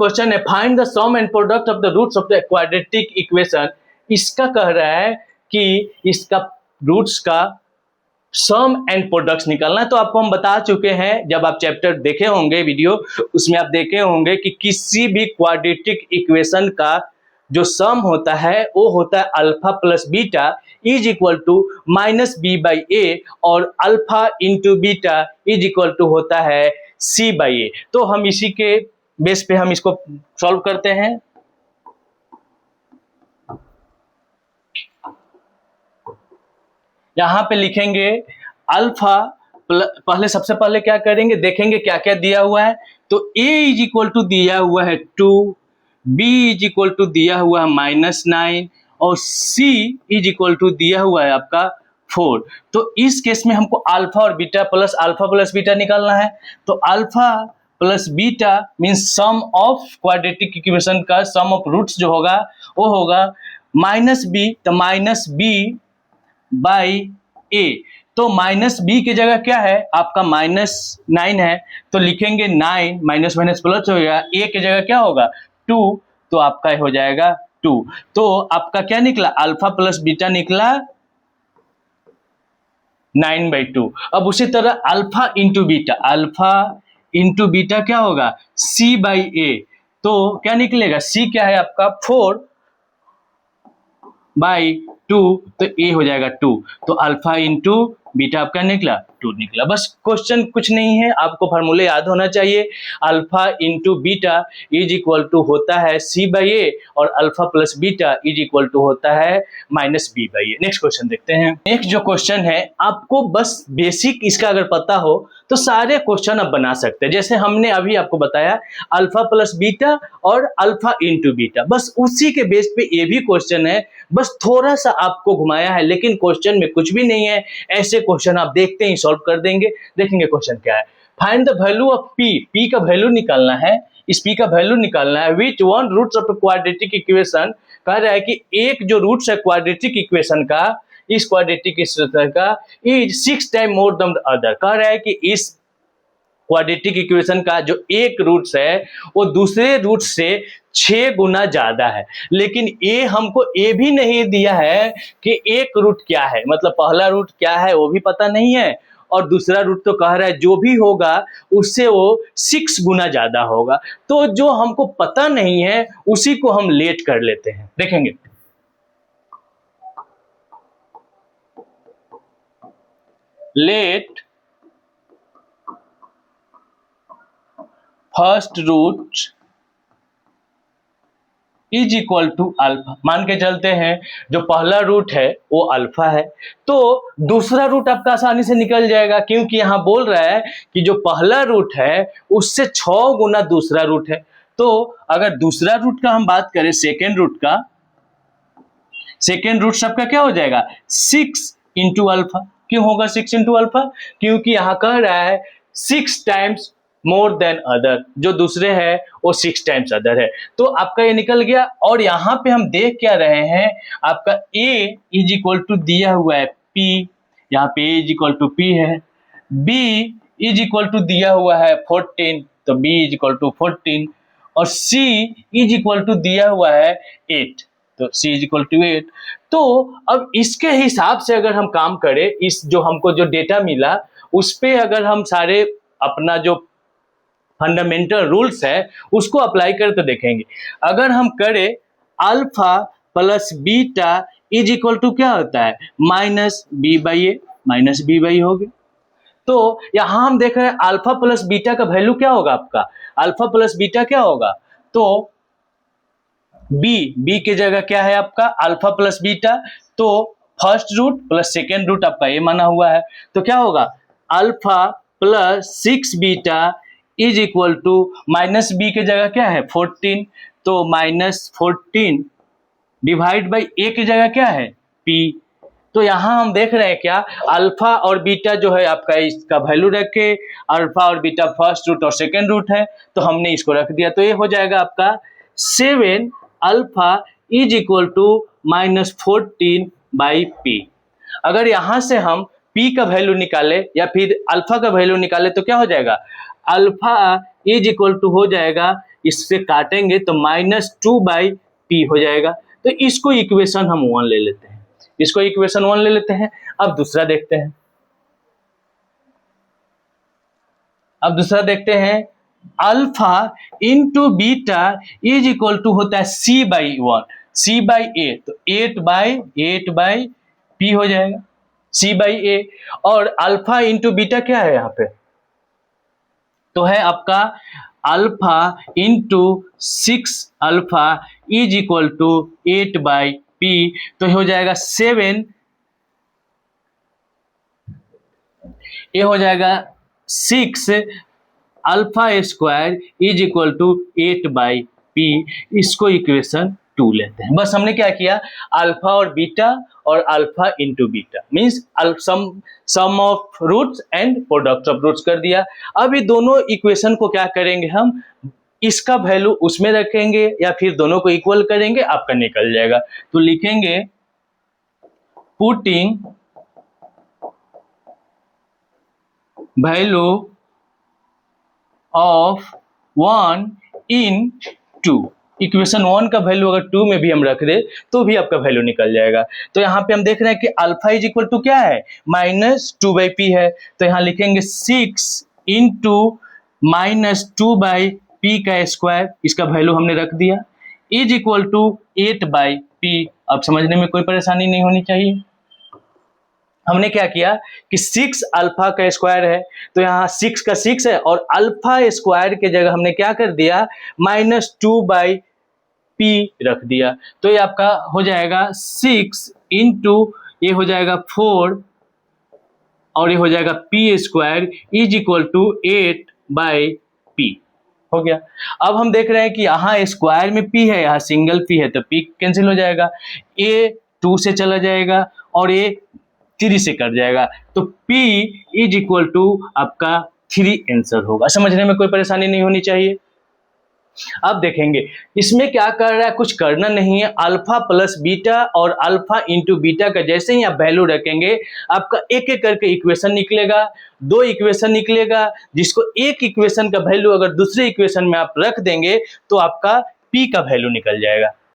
Question है find the sum and product of the roots of the quadratic equation. इसका कह रहा है कि इसका रूट्स का सम एंड प्रोडक्ट्स निकालना है। तो आपको हम बता चुके हैं, जब आप चैप्टर देखे होंगे वीडियो, उसमें आप देखे होंगे कि किसी भी क्वाड्रेटिक इक्वेशन का जो सम होता है वो होता है alpha plus beta is equal to minus b by ए, और alpha into beta is equal to होता है सी बाई ए। तो हम इसी के बेस पे हम इसको सॉल्व करते हैं। यहां पे लिखेंगे अल्फा पहले, सबसे पहले क्या करेंगे, देखेंगे क्या क्या दिया हुआ है। तो a इज इक्वल टू दिया हुआ है 2, b इज इक्वल टू दिया हुआ है -9 और c इज इक्वल टू दिया हुआ है आपका 4। तो इस केस में हमको अल्फा प्लस बीटा निकालना है। तो alpha plus beta means sum of quadratic equation का सम ऑफ रूट्स जो होगा वो होगा -b, तो -b बाई ए। तो -b की जगह क्या है आपका -9 है, तो लिखेंगे 9 माइनस माइनस प्लस हो जाएगा, a की जगह क्या होगा 2, तो आपका हो जाएगा 2। तो आपका क्या निकला, अल्फा प्लस बीटा निकला 9/2। अब उसी तरह अल्फा इंटू बीटा क्या होगा c बाई ए। तो क्या निकलेगा, c क्या है आपका 4/2, तो a हो जाएगा 2। तो अल्फा इंटू बीटा आपका निकला 2 निकला। बस क्वेश्चन कुछ नहीं है, आपको फार्मूले याद होना चाहिए। Alpha into beta is equal to होता है c बाई ए, और alpha plus beta is equal to होता है -b by A. Next question देखते हैं। नेक्स्ट जो क्वेश्चन है, आपको बस बेसिक इसका अगर पता हो तो सारे क्वेश्चन आप बना सकते हैं। जैसे हमने अभी आपको बताया अल्फा प्लस बीटा और अल्फा इंटू बीटा, बस उसी के बेस पे ये भी क्वेश्चन है, बस थोड़ा सा आपको घुमाया है, लेकिन क्वेश्चन में कुछ भी नहीं है। ऐसे क्वेश्चन आप देखते ही सॉल्व कर देंगे। देखेंगे क्वेश्चन क्या है, find the value of p का वैल्यू निकालना है। इस p का वैल्यू निकालना है which one roots of quadratic equation. कह रहा है कि एक जो रूट्स है क्वाड्रेटिक इक्वेशन का, इस क्वाड्रेटिक इक्वेशन का is 6 time more than the other. कह रहा है कि इस क्वाड्रेटिक इक्वेशन का जो एक रूट्स है वो दूसरे रूट से 6 गुना ज्यादा है, लेकिन ये हमको ये भी नहीं दिया है कि एक रूट क्या है, मतलब पहला रूट क्या है वो भी पता नहीं है, और दूसरा रूट तो कह रहा है जो भी होगा उससे वो 6 गुना ज्यादा होगा। तो जो हमको पता नहीं है उसी को हम लेट कर लेते हैं। देखेंगे let first root is equal to alpha. मान के चलते हैं जो पहला रूट है वो अल्फा है, तो दूसरा रूट आपका आसानी से निकल जाएगा, क्योंकि यहां बोल रहा है कि जो पहला रूट है उससे 6 गुना दूसरा रूट है। तो अगर दूसरा रूट का हम बात करें, सेकेंड रूट सबका क्या हो जाएगा 6 इंटू अल्फा। क्यों होगा 6 इंटू अल्फा, क्योंकि यहां कह रहा है 6 टाइम्स मोर देन अदर, जो दूसरे है वो 6 टाइम्स अदर है। तो आपका ये निकल गया। और यहाँ पे हम देख क्या रहे हैं, आपका a इज इक्वल टू दिया हुआ है p, यहाँ पे a is equal to p है, b इज इक्वल टू दिया हुआ है 14, तो b इज इक्वल टू 14, और c इज इक्वल टू दिया हुआ है 8, तो c इज इक्वल टू 8। तो अब इसके हिसाब से अगर हम काम करें, इस जो हमको जो डेटा मिला उस पे अगर हम सारे अपना जो फंडामेंटल रूल्स है उसको अप्लाई करें तो देखेंगे, अगर हम करें alpha plus beta is equal to क्या होता है -b बाई ए, -b हो गया। तो यहां हम देख रहे हैं अल्फा प्लस बीटा का वैल्यू क्या होगा, आपका अल्फा प्लस बीटा क्या होगा, तो b की जगह क्या है आपका अल्फा प्लस बीटा, तो first root plus second root आपका ये माना हुआ है, तो क्या होगा alpha plus 6 beta is equal to -b की जगह क्या है 14, तो -14 डिवाइड बाई a की जगह क्या है p। तो यहां हम देख रहे हैं क्या अल्फा और बीटा जो है आपका इसका वैल्यू रखे, अल्फा और बीटा फर्स्ट रूट और सेकेंड रूट है, तो हमने इसको रख दिया। तो ये हो जाएगा आपका 7 alpha is equal to -14 by p। अगर यहां से हम p का वैल्यू निकाले या फिर अल्फा का वैल्यू निकाले तो क्या हो जाएगा, अल्फा इज इक्वल टू हो जाएगा इससे काटेंगे तो -2/p हो जाएगा। तो इसको इक्वेशन हम 1 ले लेते हैं, इसको इक्वेशन 1 ले लेते हैं। अब दूसरा देखते हैं, अब दूसरा देखते हैं, alpha into beta is equal to होता है c/1, c/a, तो 8/p हो जाएगा, c/a। और अल्फा इंटू बीटा क्या है यहाँ पे, तो है आपका alpha into 6 alpha is equal to 8/p, तो हो जाएगा 7, ये हो जाएगा 6 alpha square is equal to 8/p। इसको इक्वेशन 2 लेते हैं। बस हमने क्या किया, अल्फा और बीटा और alpha into beta means sum of roots and product of roots कर दिया। अब ये दोनों इक्वेशन को क्या करेंगे हम, इसका वैल्यू उसमें रखेंगे या फिर दोनों को इक्वल करेंगे, आपका निकल जाएगा। तो लिखेंगे putting value of 1 in 2, equation 1 का वैल्यू अगर 2 में भी हम रख दे तो भी आपका वैल्यू निकल जाएगा। तो यहाँ पे हम देख रहे हैं कि अल्फा इज इक्वल टू क्या है, -2/p है। तो यहाँ लिखेंगे 6 इंटू -2/p का स्क्वायर, इसका वैल्यू हमने रख दिया, इज इक्वल टू 8/p। अब समझने में कोई परेशानी नहीं होनी चाहिए। हमने क्या किया कि 6 अल्फा का स्क्वायर है, तो यहाँ 6 का 6 है और अल्फा स्क्वायर के जगह हमने क्या कर दिया, -2/p रख दिया। तो ये आपका हो जाएगा 6 इंटू, ये हो जाएगा 4 और ये हो जाएगा p square is equal to 8/p हो गया। अब हम देख रहे हैं कि यहाँ स्क्वायर में p है, यहाँ सिंगल p है, तो p कैंसिल हो जाएगा, a 2 से चला जाएगा और a 3 से कट जाएगा। तो p इज इक्वल टू आपका 3 आंसर होगा। समझने में कोई परेशानी नहीं होनी चाहिए। अब देखेंगे इसमें क्या कर रहा है, कुछ करना नहीं है। अल्फा प्लस बीटा और अल्फा इंटू बीटा का जैसे ही आप वैल्यू रखेंगे, आपका एक एक करके इक्वेशन निकलेगा, 2 इक्वेशन निकलेगा, जिसको एक इक्वेशन का वैल्यू अगर दूसरे इक्वेशन में आप रख देंगे तो आपका p का वैल्यू निकल जाएगा।